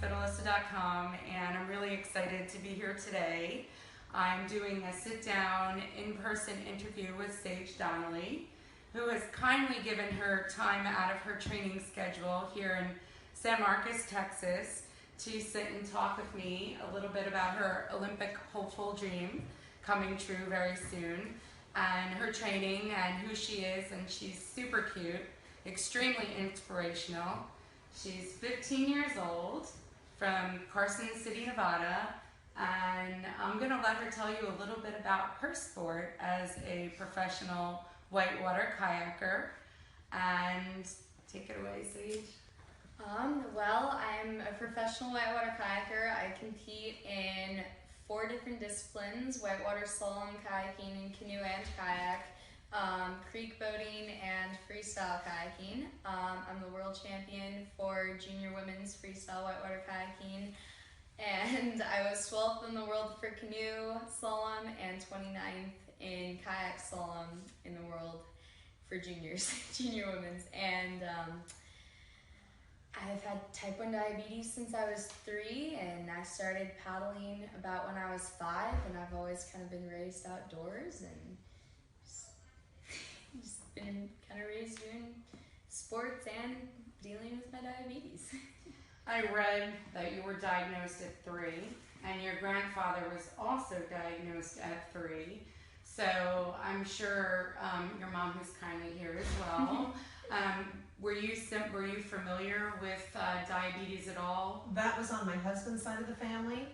FitAlissa.com, and I'm really excited to be here today. I'm doing a sit-down, in-person interview with Sage Donnelly, who has kindly given her time out of her training schedule here in San Marcos, Texas, to sit and talk with me a little bit about her Olympic hopeful dream coming true very soon, and her training and who she is. And she's super cute, extremely inspirational. She's 15 years old from Carson City, Nevada, and I'm going to let her tell you a little bit about her sport as a professional whitewater kayaker. And take it away, Sage. Well, I'm a professional whitewater kayaker. I compete in 4 different disciplines: whitewater slalom, kayaking, and canoe and kayak, creek boating, and freestyle kayaking. I'm the world champion for junior women's freestyle whitewater kayaking, and I was 12th in the world for canoe slalom and 29th in kayak slalom in the world for juniors, junior women's. And I've had type 1 diabetes since I was 3, and I started paddling about when I was 5, and I've always kind of been raised outdoors and just been kind of raised doing sports and dealing with my diabetes. I read that you were diagnosed at 3, and your grandfather was also diagnosed at 3. So I'm sure your mom, who's kindly here as well. Were you familiar with diabetes at all? That was on my husband's side of the family,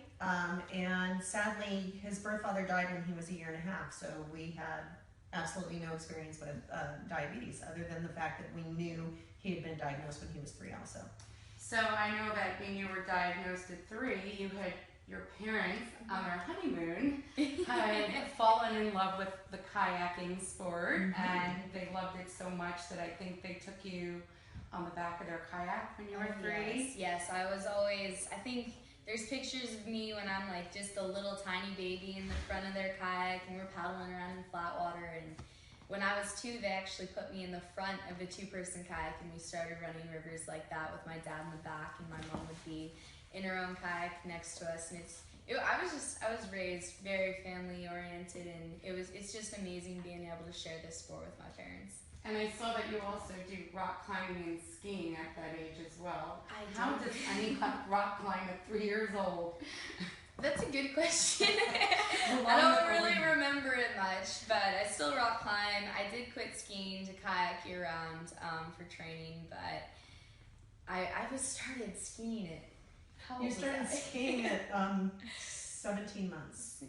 and sadly his birth father died when he was 1.5 years, so we had absolutely no experience with diabetes, other than the fact that we knew he had been diagnosed when he was 3 also. So I know that when you were diagnosed at 3, you had your parents on their honeymoon had fallen in love with the kayaking sport, and they loved it so much that I think they took you on the back of their kayak when you were 3. Yes, I was always, I think there's pictures of me when I'm like just a little tiny baby in the front of their kayak, and we're paddling around in flat water. And when I was 2, they actually put me in the front of a 2-person kayak, and we started running rivers like that with my dad in the back, and my mom would be in her own kayak next to us. And I was raised very family oriented, and it's just amazing being able to share this sport with my parents. And I saw that you also do rock climbing and skiing at that age as well. How does any rock climb at 3 years old? That's a good question. I don't really remember it much, but I still rock climb. I did quit skiing to kayak year round for training, but I started skiing at, You started skiing at 17 months.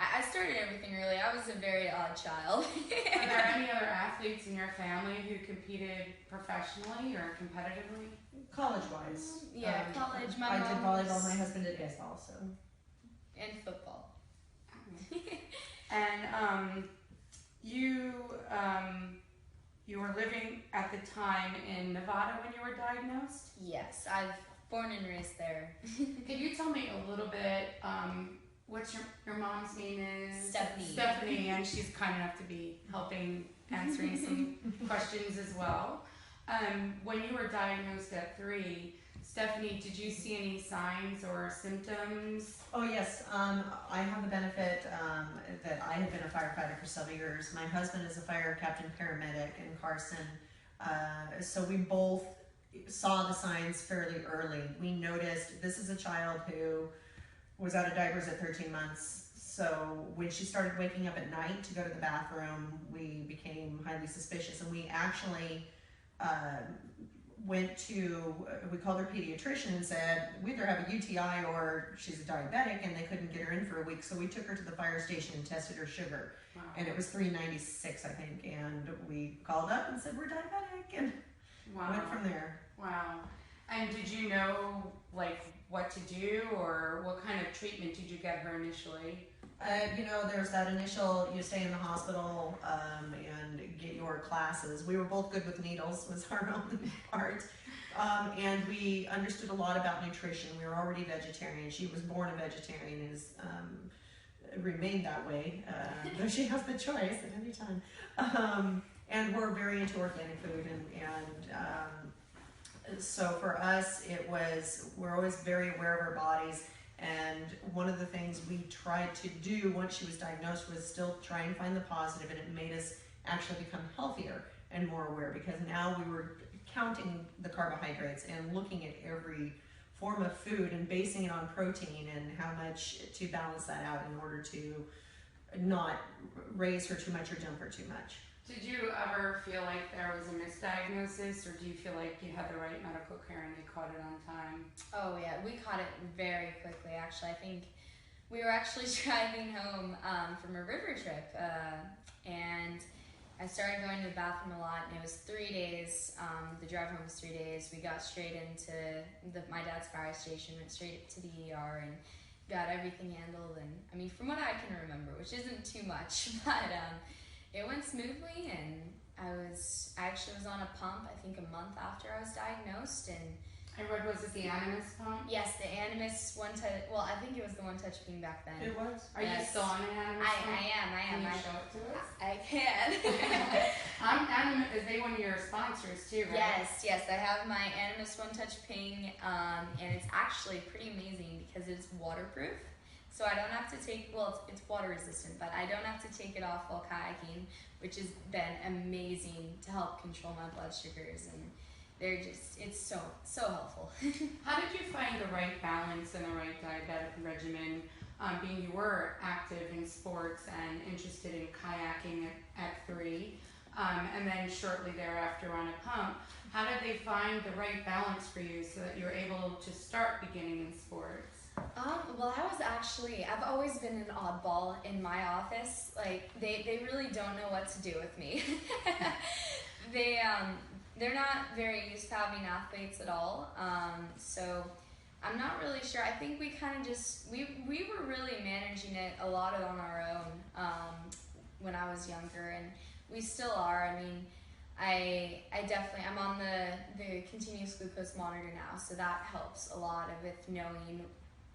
I started everything early. I was a very odd child. Are there any other athletes in your family who competed professionally or competitively? College-wise. Yeah, college. I did volleyball. My husband did baseball, so. And football. And you were living at the time in Nevada when you were diagnosed? Yes, I've born and raised there. Could you tell me a little bit, what's your mom's name is? Stephanie. Stephanie, and she's kind enough to be helping answering some questions as well. When you were diagnosed at 3, Stephanie, did you see any signs or symptoms? Oh yes, I have the benefit that I have been a firefighter for several years. My husband is a fire captain paramedic in Carson, so we both saw the signs fairly early. We noticed this is a child who was out of diapers at 13 months. So when she started waking up at night to go to the bathroom, we became highly suspicious, and we actually we called her pediatrician and said, we either have a UTI or she's a diabetic, and they couldn't get her in for a week. So we took her to the fire station and tested her sugar. Wow. And it was 396, I think. And we called up and said, we're diabetic, and went from there. Wow. And did you know like what to do, or what kind of treatment did you get her initially? There's that initial, you stay in the hospital and get your classes. We were both good with needles, was our only part. And we understood a lot about nutrition. We were already vegetarian. She was born a vegetarian and has remained that way, though she has the choice at any time. And we're very into organic food, and So for us, we're always very aware of our bodies. And one of the things we tried to do once she was diagnosed was still try and find the positive, and it made us actually become healthier and more aware, because now we were counting the carbohydrates and looking at every form of food and basing it on protein and how much to balance that out in order to not raise her too much or dump her too much. Did you ever feel like there was a misdiagnosis, or do you feel like you had the right medical care and they caught it on time? Oh yeah, we caught it very quickly actually. I think we were actually driving home from a river trip and I started going to the bathroom a lot, and it was 3 days. The drive home was 3 days. We got straight into my dad's fire station, went straight to the ER and got everything handled. And I mean, from what I can remember, which isn't too much, but it went smoothly, and I actually was on a pump, I think a month after I was diagnosed. And what was it, the Animus pump? yes, the Animus One Touch, well, I think it was the One Touch being back then. It was. Are you still on an Animus pump? I am. Can you show it to us? I can. Animus, is they one of your sponsors too, right? Yes, I have my Animus One Touch Ping, and it's actually pretty amazing because it's waterproof. So I don't have to take, well, it's water resistant, but I don't have to take it off while kayaking, which has been amazing to help control my blood sugars, and it's so helpful. How did you find the right balance and the right dietary regimen, being you were active in sports and interested in kayaking at 3, and then shortly thereafter on a pump? How did they find the right balance for you so that you were able to start beginning in sports? Well, I've always been an oddball in my office. Like, they really don't know what to do with me. They're not very used to having athletes at all. So I'm not really sure. I think we kind of we were really managing it a lot on our own when I was younger, and we still are. I mean, I'm on the continuous glucose monitor now, so that helps a lot with knowing,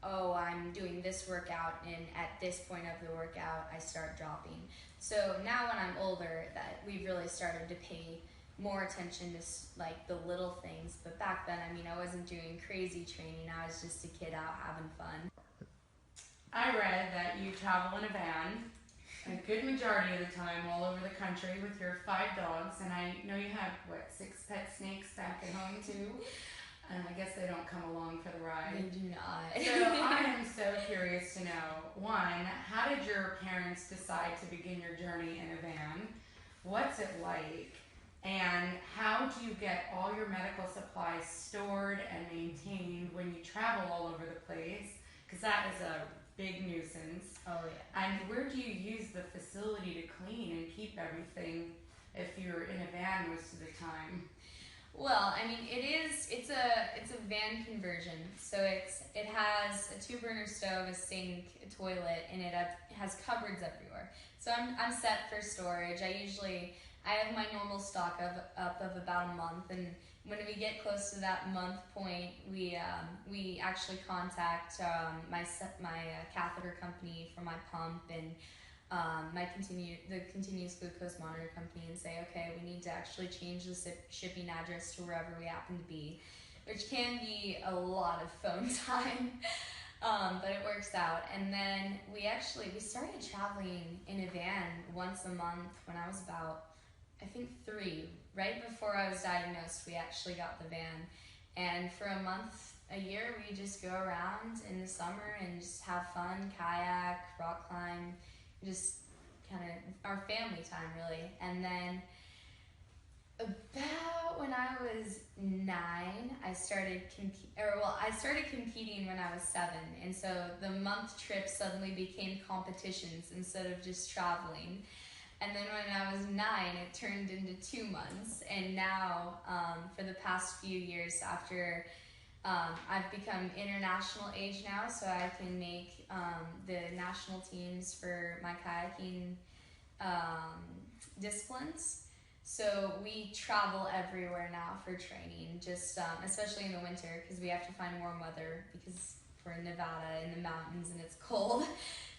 oh, I'm doing this workout, and at this point of the workout, I start dropping. So now when I'm older, that we've really started to pay more attention to like the little things. But back then, I mean, I wasn't doing crazy training. I was just a kid out having fun. I read that you travel in a van a good majority of the time all over the country with your 5 dogs, and I know you have, 6 pet snakes back at home too? And I guess they don't come along for the ride. They do not. So I am so curious to know, 1, how did your parents decide to begin your journey in a van? What's it like? And how do you get all your medical supplies stored and maintained when you travel all over the place? Because that is a big nuisance. Oh yeah. And where do you use the facility to clean and keep everything if you're in a van most of the time? Well, I mean, it's a van conversion. So it has a 2-burner stove, a sink, a toilet, and it has cupboards everywhere. So I'm set for storage. I have my normal stock of about a month, and when we get close to that month point, we actually contact my catheter company for my pump and the continuous glucose monitor company, and say, okay, we need to actually change the shipping address to wherever we happen to be, which can be a lot of phone time, but it works out. And then we started traveling in a van once a month when I was about, I think 3, right before I was diagnosed. We actually got the van, and for a year, we just go around in the summer and just have fun, kayak, rock climb, just kind of our family time, really. And then about when I was 9, I started competing when I was 7, and so the month trips suddenly became competitions instead of just traveling. And then when I was 9, it turned into 2 months, and now for the past few years after I've become international age now, so I can make the national teams for my kayaking disciplines. So we travel everywhere now for training, just especially in the winter, because we have to find warm weather because we're in Nevada in the mountains and it's cold.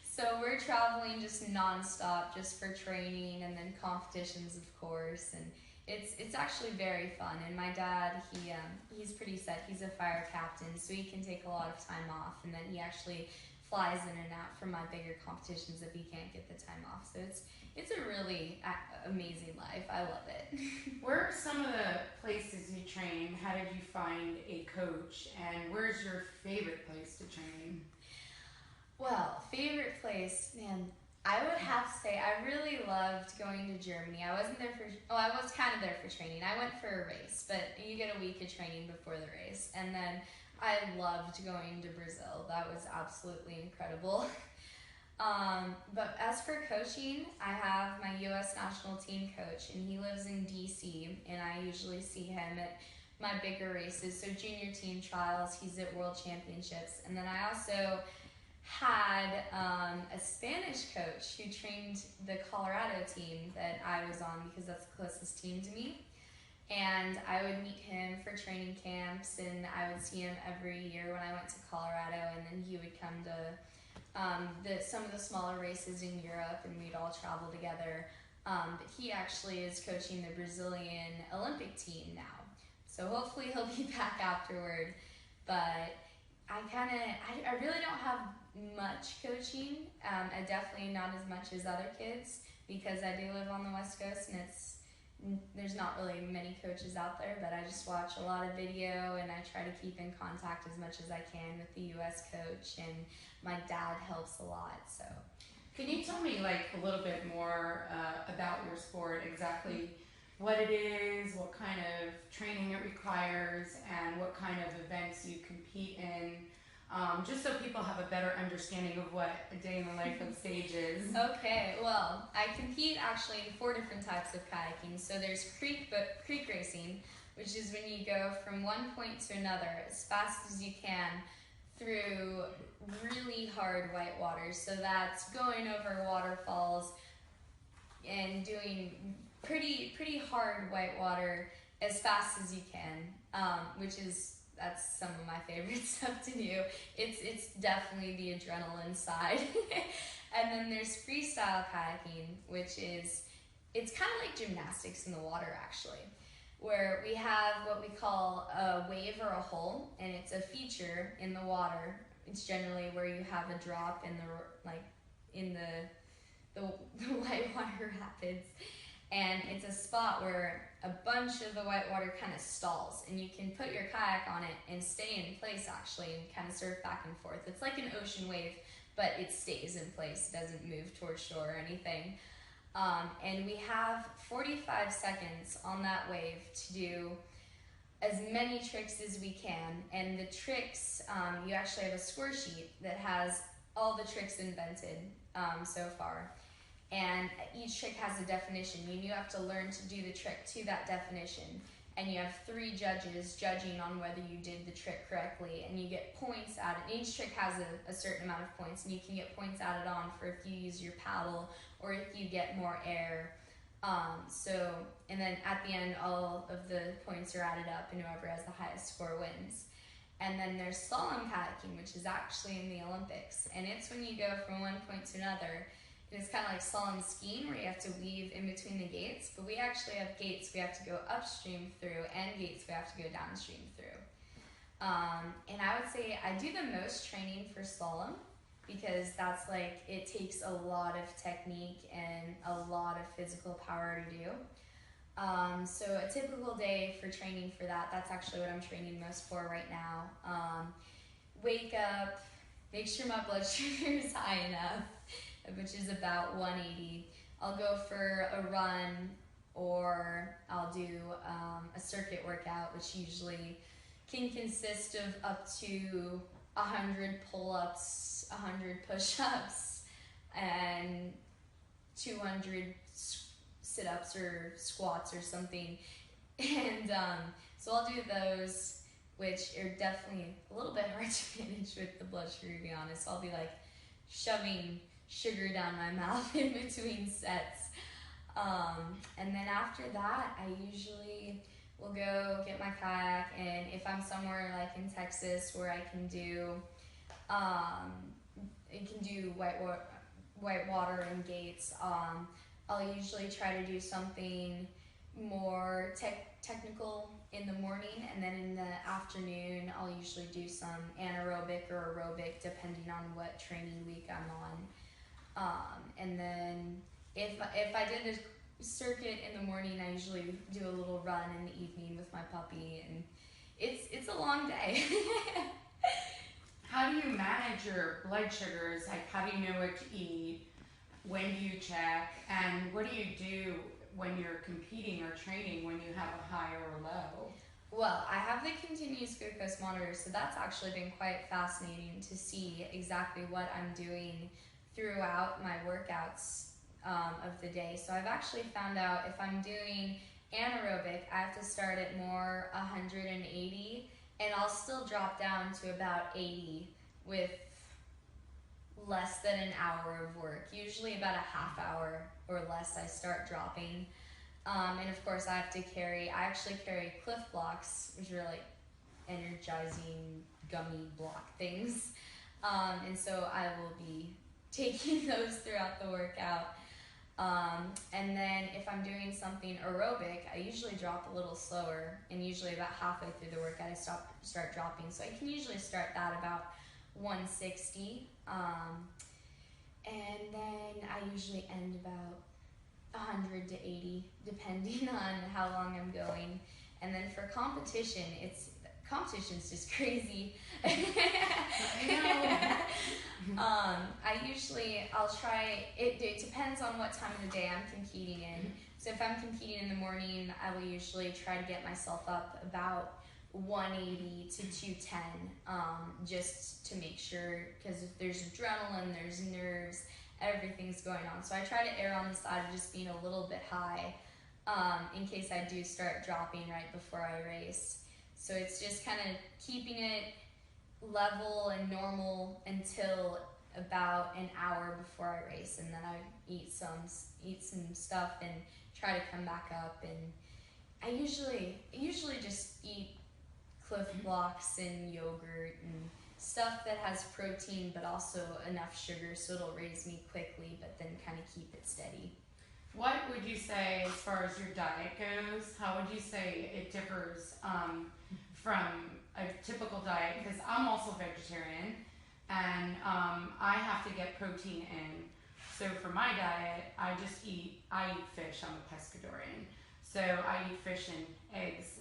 So we're traveling just nonstop just for training, and then competitions, of course, and it's actually very fun. And my dad, he's pretty set. He's a fire captain, so he can take a lot of time off, and then he actually flies in and out for my bigger competitions if he can't get the time off. So it's a really amazing life. I love it. Where are some of the places you train? How did you find a coach? And where's your favorite place to train? Well, favorite place, man, I would have to say I really loved going to Germany. I wasn't there I was kind of there for training. I went for a race, but you get a week of training before the race. And then I loved going to Brazil. That was absolutely incredible. But as for coaching, I have my U.S. national team coach, and he lives in D.C., and I usually see him at my bigger races. So junior team trials, he's at world championships. And then I also had a Spanish coach who trained the Colorado team that I was on, because that's the closest team to me. And I would meet him for training camps, and I would see him every year when I went to Colorado, and then he would come to some of the smaller races in Europe, and we'd all travel together. But he actually is coaching the Brazilian Olympic team now, so hopefully he'll be back afterward. But I really don't have much coaching, definitely not as much as other kids, because I do live on the West Coast, and there's not really many coaches out there, but I just watch a lot of video, and I try to keep in contact as much as I can with the U.S. coach, and my dad helps a lot. So, can you tell me a little bit more about your sport, exactly what it is, what kind of training it requires, and what kind of events you compete in, just so people have a better understanding of what a day in the life of Sage is. Okay, well, I compete actually in 4 different types of kayaking. So there's creek racing, which is when you go from one point to another as fast as you can through really hard whitewaters. So that's going over waterfalls and doing pretty hard whitewater as fast as you can, that's some of my favorite stuff to do. It's definitely the adrenaline side. And then there's freestyle kayaking, which it's kind of like gymnastics in the water, actually, where we have what we call a wave or a hole, and it's a feature in the water. It's generally where you have a drop in the whitewater rapids, and it's a spot where a bunch of the whitewater kind of stalls, and you can put your kayak on it and stay in place, actually, and kind of surf back and forth. It's like an ocean wave, but it stays in place. It doesn't move towards shore or anything. And we have 45 seconds on that wave to do as many tricks as we can. And the tricks, you actually have a score sheet that has all the tricks invented so far. And each trick has a definition, and you have to learn to do the trick to that definition. And you have 3 judges judging on whether you did the trick correctly, and you get points added. Each trick has a certain amount of points, and you can get points added on for if you use your paddle or if you get more air. And then at the end, all of the points are added up, and whoever has the highest score wins. And then there's slalom kayaking, which is actually in the Olympics, and it's when you go from one point to another. It's kind of like slalom skiing, where you have to weave in between the gates, but we actually have gates we have to go upstream through and gates we have to go downstream through. And I would say I do the most training for slalom, because that's it takes a lot of technique and a lot of physical power to do. So a typical day for training for that's actually what I'm training most for right now. Wake up, make sure my blood sugar is high enough, which is about 180. I'll go for a run, or I'll do a circuit workout, which usually can consist of up to 100 pull-ups, 100 push-ups, and 200 sit-ups or squats or something. And so I'll do those, which are definitely a little bit hard to manage with the blood sugar, to be honest. I'll be shoving sugar down my mouth in between sets. And then after that, I usually will go get my kayak, and if I'm somewhere in Texas where I can do whitewater and gates, I'll usually try to do something more technical in the morning, and then in the afternoon I'll usually do some anaerobic or aerobic depending on what training week I'm on. And then if I did a circuit in the morning, I usually do a little run in the evening with my puppy, and it's a long day. How do you manage your blood sugars? Like, how do you know what to eat? When do you check? And what do you do when you're competing or training when you have a high or a low? Well, I have the continuous glucose monitor, so that's actually been quite fascinating to see exactly what I'm doing throughout my workouts of the day. So I've actually found out if I'm doing anaerobic, I have to start at more 180, and I'll still drop down to about 80 with less than an hour of work. Usually about a half hour or less I start dropping. And of course I actually carry Cliff Blocks, which are like energizing gummy block things. And so I will be taking those throughout the workout. And then if I'm doing something aerobic, I usually drop a little slower, and usually about halfway through the workout I start dropping. So I can usually start that about 160, and then I usually end about 100 to 80 depending on how long I'm going. And then for competition's just crazy. I'll try it. It depends on what time of the day I'm competing in. So if I'm competing in the morning, I will usually try to get myself up about 180 to 210, just to make sure, because if there's adrenaline, there's nerves, everything's going on. So I try to err on the side of just being a little bit high, in case I do start dropping right before I race. So it's just kind of keeping it level and normal until about an hour before I race, and then I eat some stuff and try to come back up. And I usually just eat Cliff Blocks and yogurt and stuff that has protein but also enough sugar so it'll raise me quickly, but then kind of keep it steady. What would you say as far as your diet goes? How would you say it differs from a typical diet? Because I'm also vegetarian, and I have to get protein in. So for my diet, I eat fish. I'm a pescatarian. So I eat fish and eggs.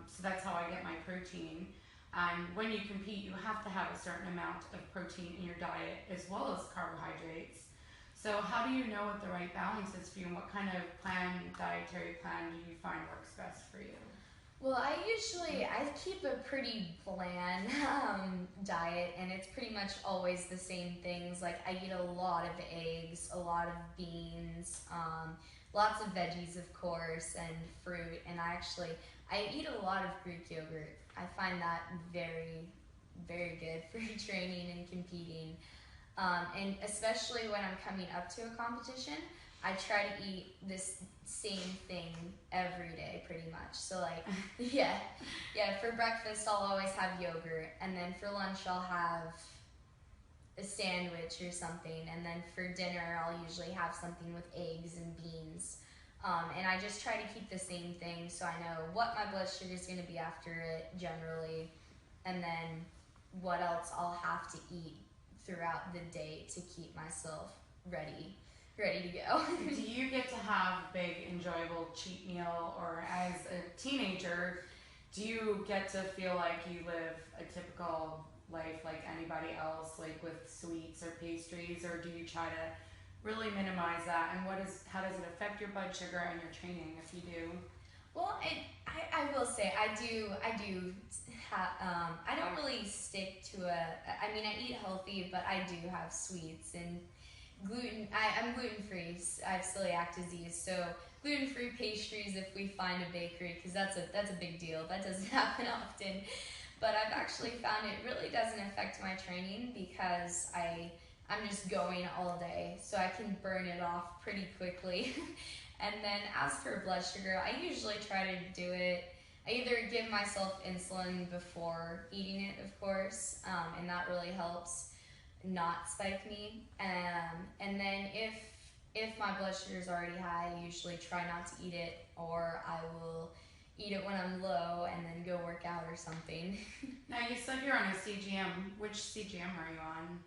So that's how I get my protein. And when you compete, you have to have a certain amount of protein in your diet as well as carbohydrates. So how do you know what the right balance is for you, and what kind of dietary plan do you find works best for you? Well, I keep a pretty bland diet, and it's pretty much always the same things. Like, I eat a lot of eggs, a lot of beans, lots of veggies, of course, and fruit. And I eat a lot of Greek yogurt. I find that very, very good for training and competing. And especially when I'm coming up to a competition, I try to eat this same thing every day pretty much. So like, yeah, for breakfast I'll always have yogurt, and then for lunch I'll have a sandwich or something, and then for dinner I'll usually have something with eggs and beans. And I just try to keep the same thing so I know what my blood sugar is going to be after it generally, and then what else I'll have to eat throughout the day to keep myself ready to go. Do you get to have a big, enjoyable cheat meal, or as a teenager, do you get to feel like you live a typical life like anybody else, like with sweets or pastries, or do you try to really minimize that? And how does it affect your blood sugar and your training if you do? Well, I will say I do have, I don't really stick to I mean, I eat healthy, but I do have sweets and gluten. I'm gluten-free. I have celiac disease, so gluten-free pastries if we find a bakery, because that's a big deal. That doesn't happen often. But I've actually found it really doesn't affect my training, because I'm just going all day, so I can burn it off pretty quickly. And then as for blood sugar, I usually try to do it, I either give myself insulin before eating it, of course, and that really helps not spike me. And then if if my blood sugar is already high, I usually try not to eat it, or I will eat it when I'm low and then go work out or something. Now you said you're on a CGM. Which CGM are you on?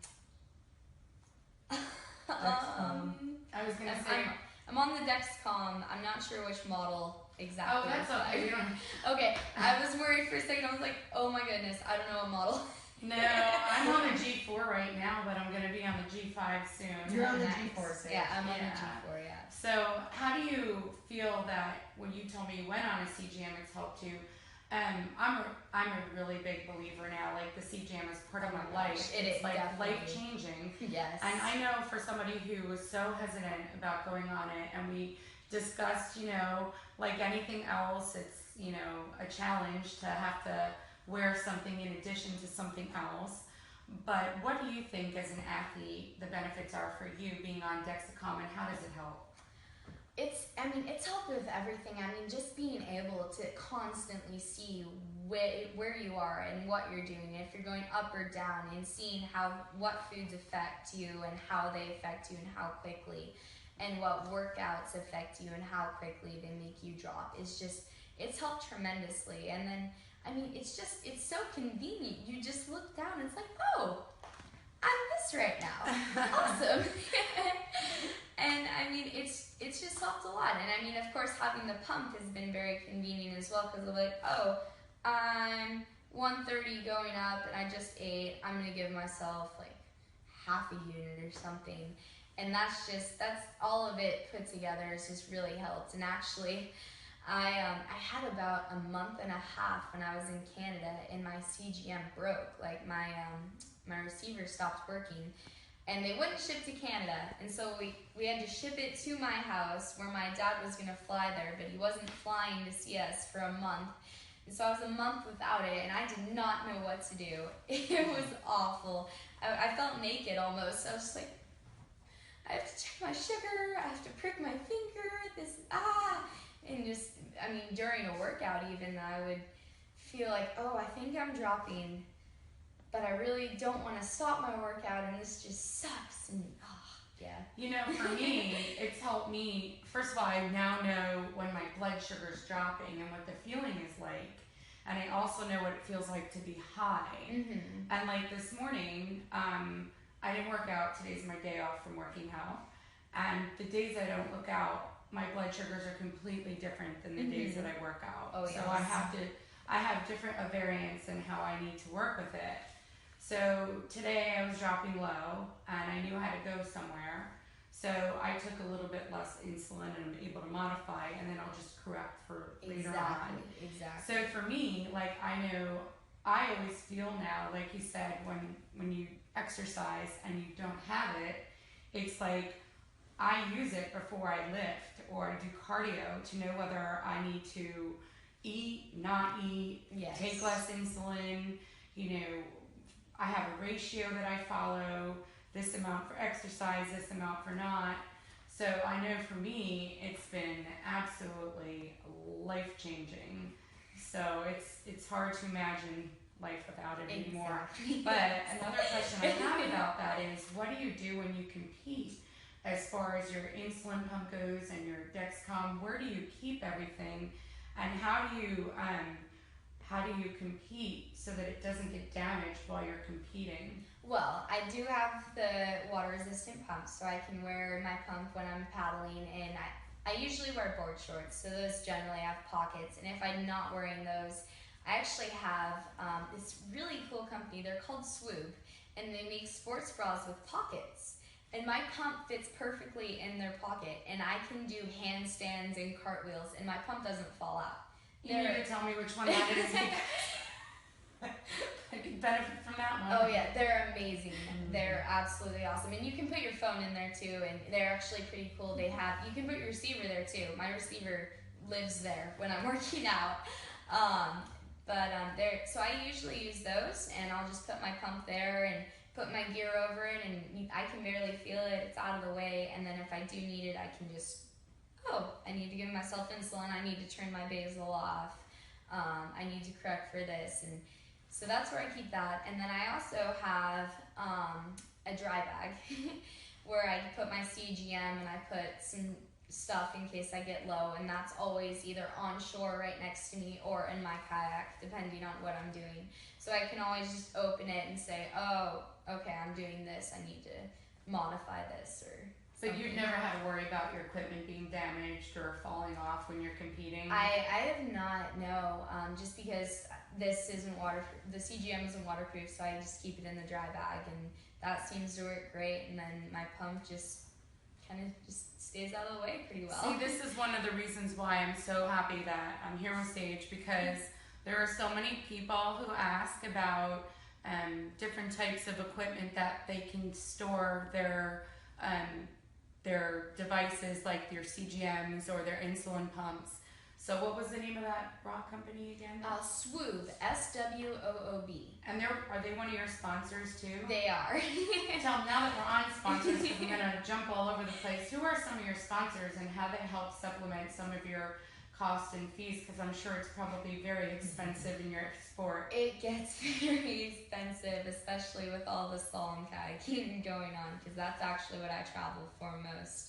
I was gonna say. I'm on the Dexcom. I'm not sure which model exactly. Oh, that's okay. You don't... Okay, I was worried for a second. I was like, oh my goodness, I don't know what model. No, I'm on the G4 right now, but I'm gonna be on the G5 soon. You're on the Nice. G4 stage. Yeah, I'm on Yeah. the G4, yeah. So how do you feel that when you told me you went on a CGM, it's helped you? I'm a really big believer now. Like the CGM is part of my life. It It's is like definitely. life changing. Yes. And I know for somebody who was so hesitant about going on it, and we discussed, like anything else, it's, a challenge to have to wear something in addition to something else. But what do you think as an athlete the benefits are for you being on Dexcom, and how does it help? It's helped with everything. Just being able to constantly see where you are and what you're doing, if you're going up or down, and seeing what foods affect you and how they affect you and how quickly, and what workouts affect you and how quickly they make you drop. It's helped tremendously. And then, it's so convenient. You just look down and it's like, oh, I'm this right now. Awesome. And it's just helped a lot. And of course, having the pump has been very convenient as well, because I'm like, oh, I'm 130 going up and I just ate. I'm gonna give myself like half a unit or something. And that's all of it put together has just really helped. And actually, I had about a month and a half when I was in Canada, and my CGM broke. Like my receiver stopped working, and they wouldn't ship to Canada, and so we had to ship it to my house, where my dad was gonna fly there, but he wasn't flying to see us for a month. And so I was a month without it, and I did not know what to do. It was awful. I felt naked almost. I was just like, I have to check my sugar, I have to prick my finger, and during a workout even, I would feel like, oh, I think I'm dropping, but I really don't want to stop my workout, and this just sucks, and yeah. For me, it's helped me. First of all, I now know when my blood sugar is dropping and what the feeling is like, and I also know what it feels like to be high. Mm-hmm. And like this morning, I didn't work out. Today's my day off from working out, and the days I don't work out, my blood sugars are completely different than the days that I work out. Oh, so yes. I have different variants in how I need to work with it. So today I was dropping low, and I knew I had to go somewhere. So I took a little bit less insulin, and I'm able to modify, and then I'll just correct for later on. Exactly. So for me, like I know, I always feel now, like you said, when you exercise and you don't have it, it's like I use it before I lift or I do cardio to know whether I need to eat, not eat, Yes. take less insulin. I have a ratio that I follow, this amount for exercise, this amount for not. So I know for me, it's been absolutely life-changing. So it's hard to imagine life without it anymore. Exactly. But another question I have about that is, what do you do when you compete? As far as your insulin pump goes and your Dexcom, where do you keep everything, and how do you compete so that it doesn't get damaged while you're competing? Well, I do have the water-resistant pump, so I can wear my pump when I'm paddling, and I usually wear board shorts, so those generally have pockets, and if I'm not wearing those, I actually have this really cool company. They're called Swoop, and they make sports bras with pockets. And my pump fits perfectly in their pocket, and I can do handstands and cartwheels, and my pump doesn't fall out. You need to tell me which one that is. I could benefit from that one. Oh yeah, they're amazing. They're absolutely awesome. And you can put your phone in there too, and they're actually pretty cool. You can put your receiver there too. My receiver lives there when I'm working out. So I usually use those, and I'll just put my pump there and put my gear over it, and I can barely feel it. It's out of the way, and then if I do need it, I can just, I need to give myself insulin. I need to turn my basal off. I need to correct for this, and so that's where I keep that. And then I also have a dry bag. where I put my CGM and I put some stuff in case I get low, and that's always either on shore right next to me or in my kayak, depending on what I'm doing. So I can always just open it and say, oh, okay, I'm doing this, I need to modify this or But you've never had to worry about your equipment being damaged or falling off when you're competing? I have not, no, just because this isn't waterproof, the CGM isn't waterproof, so I just keep it in the dry bag, and that seems to work great, and then my pump just kind of just stays out of the way pretty well. See, this is one of the reasons why I'm so happy that I'm here on stage, because there are so many people who ask about different types of equipment that they can store their devices, like their CGMs or their insulin pumps. So what was the name of that rock company again? Swoob, SWOOB. And are they one of your sponsors too? They are. Tell them, now that we're on sponsors, because I'm going to jump all over the place, who are some of your sponsors and how they help supplement some of your costs and fees? Because I'm sure it's probably very expensive in your sport. It gets very expensive, especially with all the slalom kayaking going on, because that's actually what I travel for most.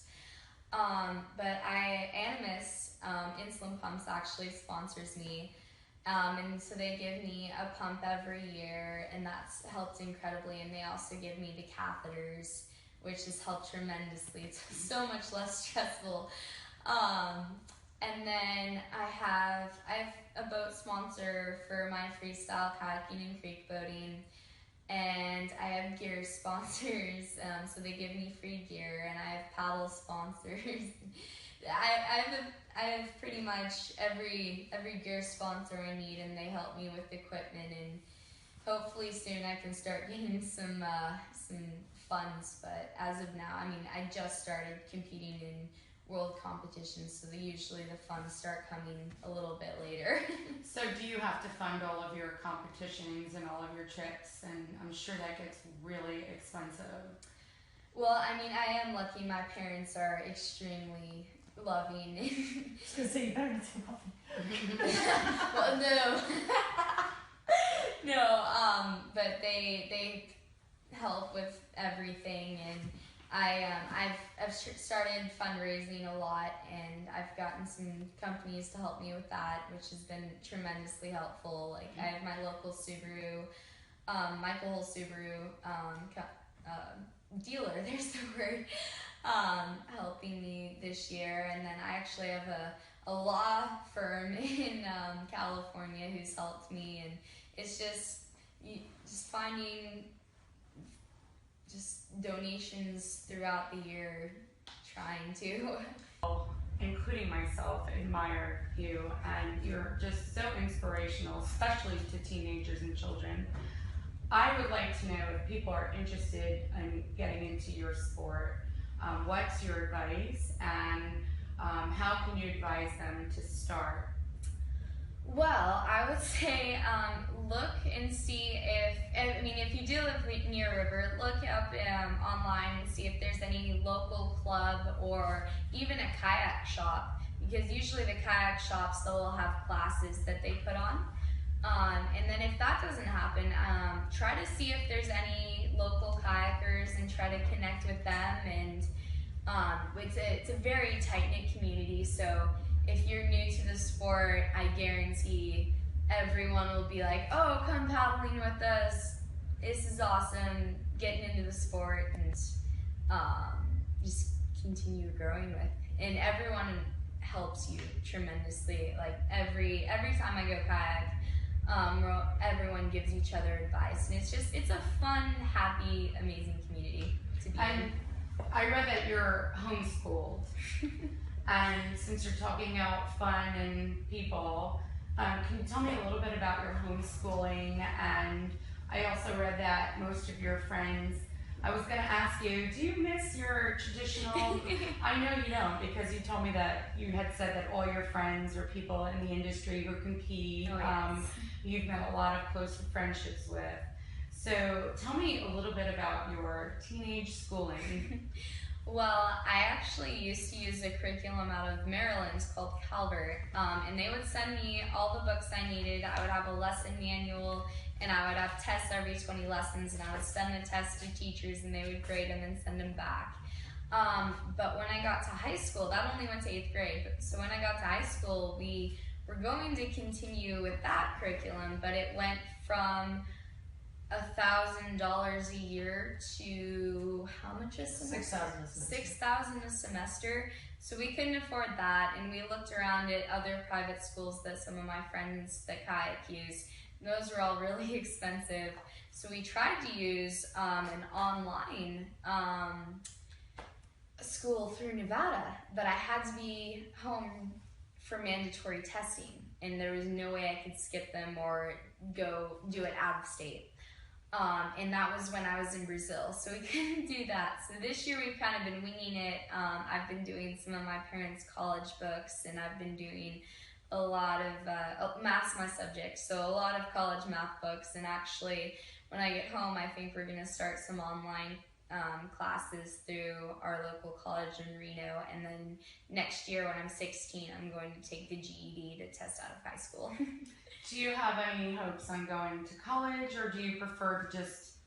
But Animus insulin pumps actually sponsors me, and so they give me a pump every year, and that's helped incredibly. And they also give me the catheters, which has helped tremendously. It's so much less stressful. And then I have a boat sponsor for my freestyle kayaking and creek boating, and I have gear sponsors, so they give me free gear, and I have paddle sponsors. I have pretty much every gear sponsor I need, and they help me with equipment, and hopefully soon I can start getting some funds. But as of now, I mean, I just started competing in world competitions, so usually the funds start coming a little bit later. So do you have to fund all of your competitions and all of your trips? And I'm sure that gets really expensive. Well, I mean, I am lucky. My parents are extremely loving. I was going to say, you better not say loving. Well, no. No, but they help with everything, and I've started fundraising a lot, and I've gotten some companies to help me with that, which has been tremendously helpful. Like, I have my local Subaru, Michael Hull Subaru dealer, there's the word, helping me this year. And then I actually have a law firm in California who's helped me, and it's just finding donations throughout the year, trying to. Including myself, admire you, and you're just so inspirational, especially to teenagers and children. I would like to know if people are interested in getting into your sport, what's your advice, and how can you advise them to start? Well, I would say look and see if you do live near a river, look up online and see if there's any local club or even a kayak shop, because usually the kayak shops, they'll have classes that they put on. And then if that doesn't happen, try to see if there's any local kayakers and try to connect with them. And it's a very tight-knit community, so if you're new to the sport, I guarantee everyone will be like, oh, come paddling with us. This is awesome, getting into the sport, and just continue growing with. And everyone helps you tremendously. Like every time I go kayak, everyone gives each other advice, and it's a fun, happy, amazing community to be in. I read that you're homeschooled. And since you're talking about fun and people, can you tell me a little bit about your homeschooling? And I also read that most of your friends, I was going to ask you, do you miss your traditional, I know you don't, because you told me that you had said that all your friends are people in the industry who compete, you've met a lot of close friendships with. So tell me a little bit about your teenage schooling. Well, I actually used to use a curriculum out of Maryland called Calvert, and they would send me all the books I needed. I would have a lesson manual, and I would have tests every 20 lessons, and I would send the tests to teachers, and they would grade them and send them back. But when I got to high school, that only went to 8th grade. So when I got to high school, we were going to continue with that curriculum, but it went from $1,000 a year to how much a semester? $6,000 a semester. So we couldn't afford that, and we looked around at other private schools that some of my friends that kayak use. Those were all really expensive. So we tried to use an online school through Nevada, but I had to be home for mandatory testing, and there was no way I could skip them or go do it out of state. And that was when I was in Brazil, so we couldn't do that. So this year we've kind of been winging it. I've been doing some of my parents' college books, and I've been doing a lot of, math's my subject, so a lot of college math books. And actually, when I get home, I think we're gonna start some online classes through our local college in Reno. And then next year when I'm 16, I'm going to take the GED to test out of high school. Do you have any hopes on going to college, or do you prefer to just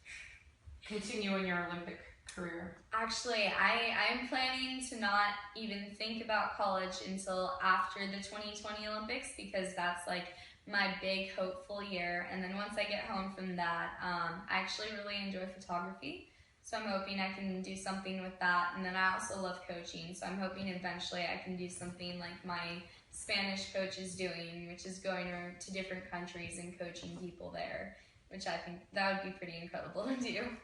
continue in your Olympic career? Actually, I'm planning to not even think about college until after the 2020 Olympics, because that's like my big hopeful year. And then once I get home from that, I actually really enjoy photography. So I'm hoping I can do something with that. And then I also love coaching. So I'm hoping eventually I can do something like my Spanish coach is doing, which is going to different countries and coaching people there, which I think that would be pretty incredible to do.